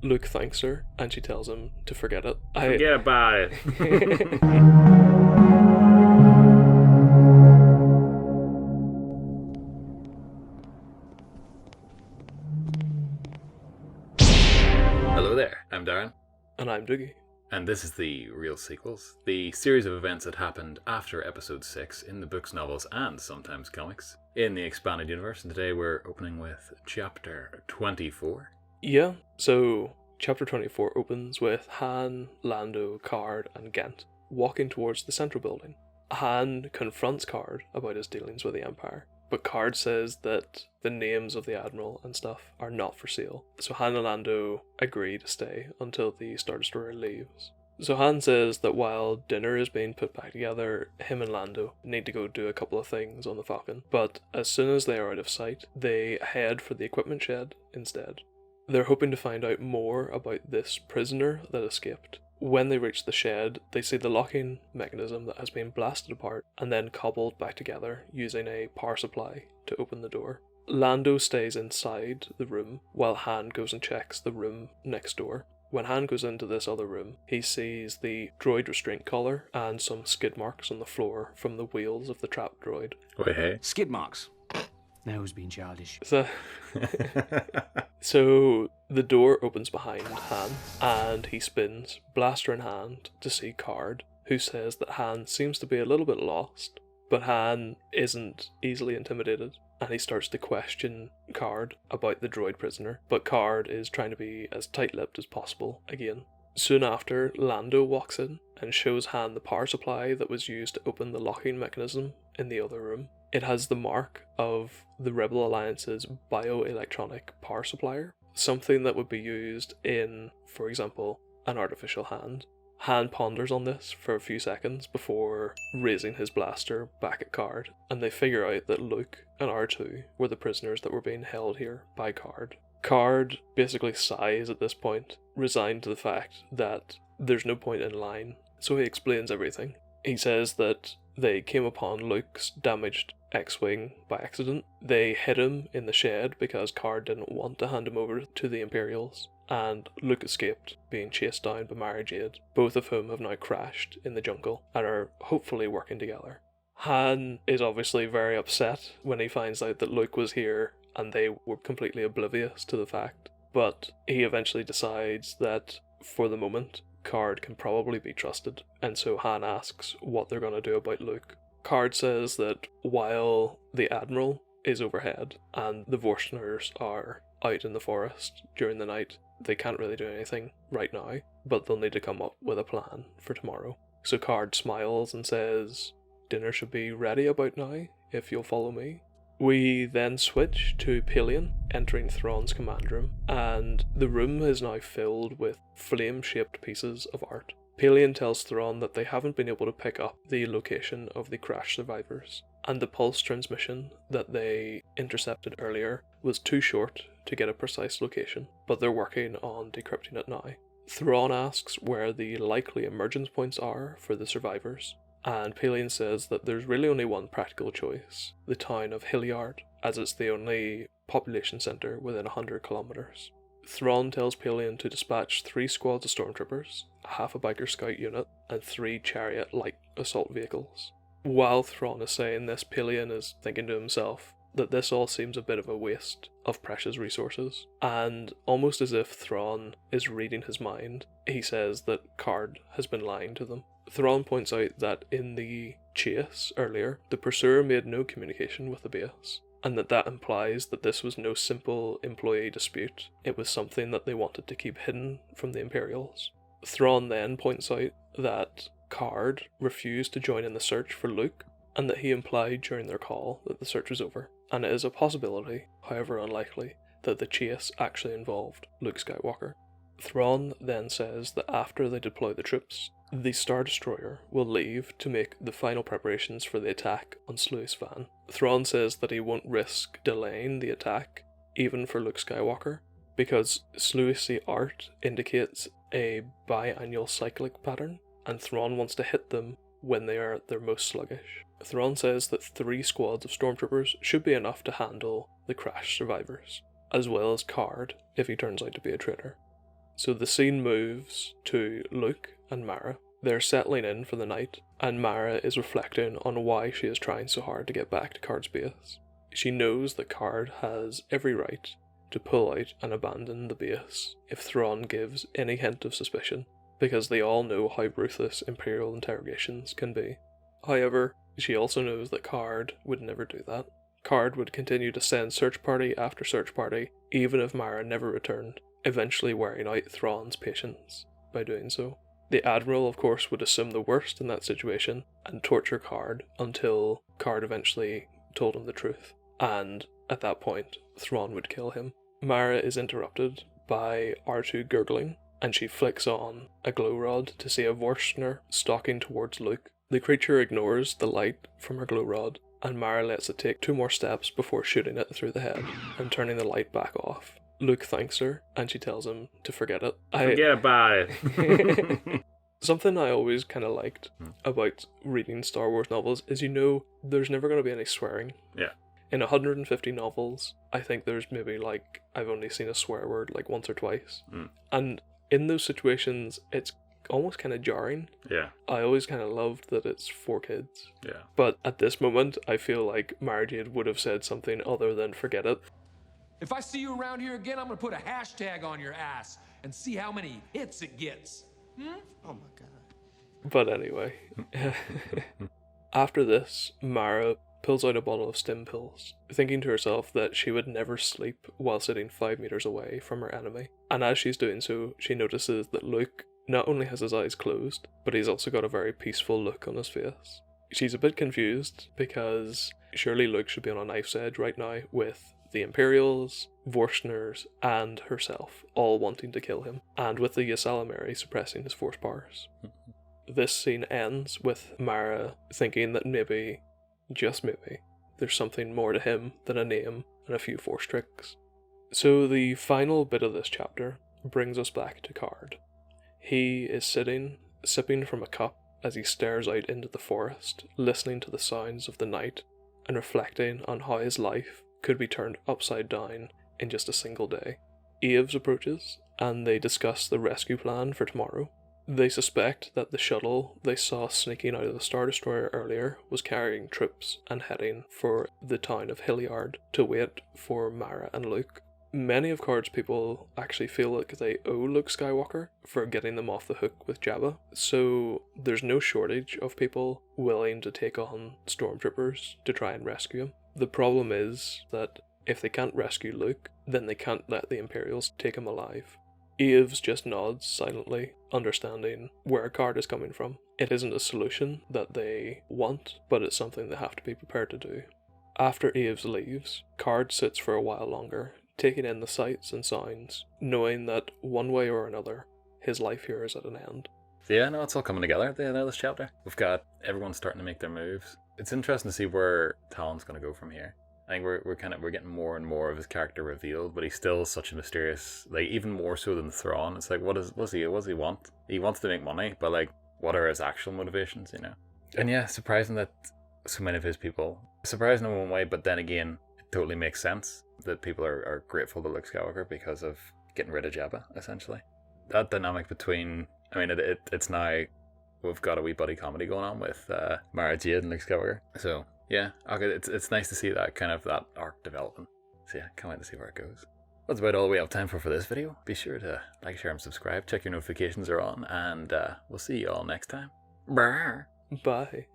Luke thanks her, and she tells him to forget it. Forget about it. Hello there, I'm Darren. And I'm Doogie. And this is the Real Sequels, the series of events that happened after Episode 6 in the books, novels, and sometimes comics in the expanded universe. And today we're opening with Chapter 24. Yeah, so Chapter 24 opens with Han, Lando, Karrde, and Ghent walking towards the central building. Han confronts Karrde about his dealings with the Empire, but Karrde says that the names of the Admiral and stuff are not for sale. So Han and Lando agree to stay until the Star Destroyer leaves. So Han says that while dinner is being put back together, him and Lando need to go do a couple of things on the Falcon. But as soon as they are out of sight, they head for the equipment shed instead. They're hoping to find out more about this prisoner that escaped. When they reach the shed, they see the locking mechanism that has been blasted apart and then cobbled back together using a power supply to open the door. Lando stays inside the room while Han goes and checks the room next door. When Han goes into this other room, he sees the droid restraint collar and some skid marks on the floor from the wheels of the trap droid. Wait, hey? Skid marks. Now who's being childish? So the door opens behind Han, and he spins, blaster in hand, to see Karrde, who says that Han seems to be a little bit lost, but Han isn't easily intimidated, and he starts to question Karrde about the droid prisoner, but Karrde is trying to be as tight-lipped as possible again. Soon after, Lando walks in and shows Han the power supply that was used to open the locking mechanism in the other room. It has the mark of the Rebel Alliance's bioelectronic power supplier, something that would be used in, for example, an artificial hand. Han ponders on this for a few seconds before raising his blaster back at Karrde, and they figure out that Luke and R2 were the prisoners that were being held here by Karrde. Karrde basically sighs at this point, resigned to the fact that there's no point in lying, so he explains everything. He says that they came upon Luke's damaged X-Wing by accident. They hid him in the shed because Karrde didn't want to hand him over to the Imperials, and Luke escaped, being chased down by Mara Jade, both of whom have now crashed in the jungle and are hopefully working together. Han is obviously very upset when he finds out that Luke was here and they were completely oblivious to the fact, but he eventually decides that, for the moment, Karrde can probably be trusted, and so Han asks what they're going to do about Luke. Karrde says that while the Admiral is overhead and the Vorsteners are out in the forest during the night, they can't really do anything right now, but they'll need to come up with a plan for tomorrow. So Karrde smiles and says, "Dinner should be ready about now, if you'll follow me." We then switch to Pelion entering Thrawn's command room, and the room is now filled with flame-shaped pieces of art. Pelion tells Thrawn that they haven't been able to pick up the location of the crash survivors, and the pulse transmission that they intercepted earlier was too short to get a precise location, but they're working on decrypting it now. Thrawn asks where the likely emergence points are for the survivors, and Pelion says that there's really only one practical choice, the town of Hilliard, as it's the only population centre within 100 kilometres. Thrawn tells Pelion to dispatch 3 squads of stormtroopers, half a biker scout unit, and 3 chariot light assault vehicles. While Thrawn is saying this, Pelion is thinking to himself that this all seems a bit of a waste of precious resources, and almost as if Thrawn is reading his mind, he says that Karrde has been lying to them. Thrawn points out that in the chase earlier, the Pursuer made no communication with the base, and that implies that this was no simple employee dispute, it was something that they wanted to keep hidden from the Imperials. Thrawn then points out that Karrde refused to join in the search for Luke, and that he implied during their call that the search was over, and it is a possibility, however unlikely, that the chase actually involved Luke Skywalker. Thrawn then says that after they deploy the troops, the Star Destroyer will leave to make the final preparations for the attack on Sluis Van. Thrawn says that he won't risk delaying the attack, even for Luke Skywalker, because Sluisi art indicates a biannual cyclic pattern, and Thrawn wants to hit them when they are at their most sluggish. Thrawn says that 3 squads of stormtroopers should be enough to handle the crash survivors, as well as Karrde if he turns out to be a traitor. So the scene moves to Luke and Mara. They're settling in for the night, and Mara is reflecting on why she is trying so hard to get back to Karrde's base. She knows that Karrde has every right to pull out and abandon the base if Thrawn gives any hint of suspicion, because they all know how ruthless Imperial interrogations can be. However, she also knows that Karrde would never do that. Karrde would continue to send search party after search party, even if Mara never returned, eventually wearing out Thrawn's patience by doing so. The Admiral, of course, would assume the worst in that situation and torture Karrde until Karrde eventually told him the truth, and at that point, Thrawn would kill him. Mara is interrupted by R2 gurgling, and she flicks on a glow rod to see a Vorstner stalking towards Luke. The creature ignores the light from her glow rod, and Mara lets it take 2 more steps before shooting it through the head and turning the light back off. Luke thanks her, and she tells him to forget it. Forget about it. Something I always kind of liked about reading Star Wars novels is there's never going to be any swearing. Yeah. In 150 novels, I think there's maybe I've only seen a swear word once or twice. And in those situations, it's almost kind of jarring. Yeah. I always kind of loved that it's for kids. Yeah. But at this moment, I feel like Mara Jade would have said something other than forget it. If I see you around here again, I'm gonna put a hashtag on your ass and see how many hits it gets. Oh my god. But anyway. After this, Mara pulls out a bottle of stim pills, thinking to herself that she would never sleep while sitting 5 meters away from her enemy. And as she's doing so, she notices that Luke not only has his eyes closed, but he's also got a very peaceful look on his face. She's a bit confused because surely Luke should be on a knife's edge right now with the Imperials, Vorstners, and herself all wanting to kill him, and with the Ysalamiri suppressing his force powers. This scene ends with Mara thinking that maybe, just maybe, there's something more to him than a name and a few force tricks. So the final bit of this chapter brings us back to Karrde. He is sitting, sipping from a cup as he stares out into the forest, listening to the sounds of the night and reflecting on how his life could be turned upside down in just a single day. Eves approaches, and they discuss the rescue plan for tomorrow. They suspect that the shuttle they saw sneaking out of the Star Destroyer earlier was carrying troops and heading for the town of Hilliard to wait for Mara and Luke. Many of Karrde's people actually feel like they owe Luke Skywalker for getting them off the hook with Jabba, so there's no shortage of people willing to take on stormtroopers to try and rescue him. The problem is that if they can't rescue Luke, then they can't let the Imperials take him alive. Eves just nods silently, understanding where Karrde is coming from. It isn't a solution that they want, but it's something they have to be prepared to do. After Eves leaves, Karrde sits for a while longer, taking in the sights and sounds, knowing that one way or another, his life here is at an end. Yeah, no, it's all coming together at the end of this chapter. We've got everyone starting to make their moves. It's interesting to see where Talon's going to go from here. I think we're getting more and more of his character revealed, but he's still such a mysterious, even more so than Thrawn. It's what does he want? He wants to make money, but what are his actual motivations, And yeah, surprising that so many of his people, surprising in one way, but then again, it totally makes sense that people are grateful to Luke Skywalker because of getting rid of Jabba, essentially. That dynamic between, it's now, we've got a wee buddy comedy going on with Mara Jade and Luke Skywalker. So yeah, okay, it's nice to see that that arc developing. So yeah, can't wait to see where it goes. That's about all we have time for this video. Be sure to like, share, and subscribe. Check your notifications are on, and we'll see you all next time. Brr. Bye.